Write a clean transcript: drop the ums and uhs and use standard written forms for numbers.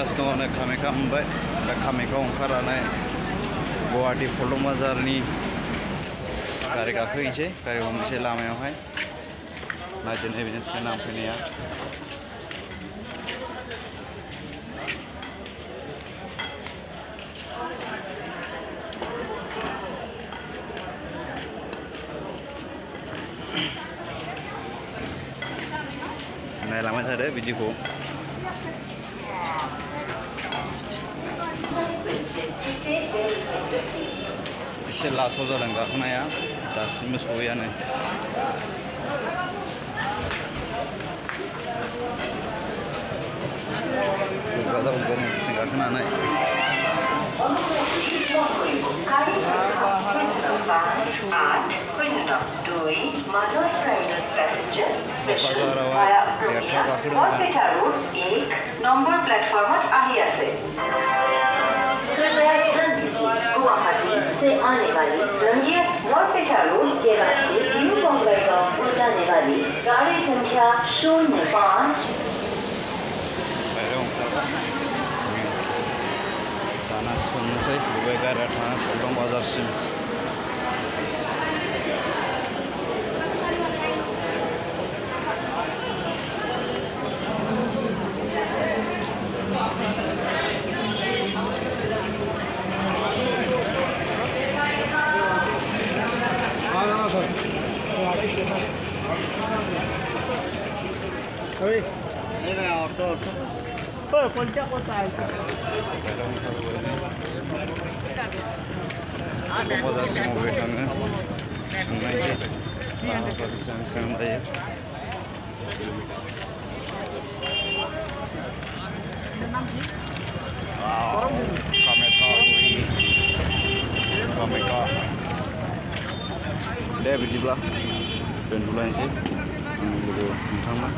ओंखारगासिनो दङ कामाख्या मोनबाय दा कामाख्याआव ओंखारनानै गुवाहाटि पल्टन बाजारनि गारि गाखोहैनोसै गारि हमनोसै लामायावहाय नायदो नैबे ट्रेन आं फैनाया नायलांबाय थादो भिडिअखौ एसे लासाव जादों गाखोनाया दासिमबो सहैयानो गाखोनानै नंबर प्लेटफॉर्मत आही আছে कृपया ध्यान दीजिए गुवाहाटी से आने वाली रंगिया नॉर्पेटा रोड के रास्ते न्यू बंगलगांव को जाने वाली गाड़ी संख्या 05 दाना सोंनोसै बबे गारिया थाङो पल्टन बाजारसिम कोणत्या कोणता आहे बाजारसिम बबे थाङो सोंनायसै सोंनाय जायो कामाख्या दे बिदिब्ला दोनथ'लायनोसै लोगो नोंथांमोन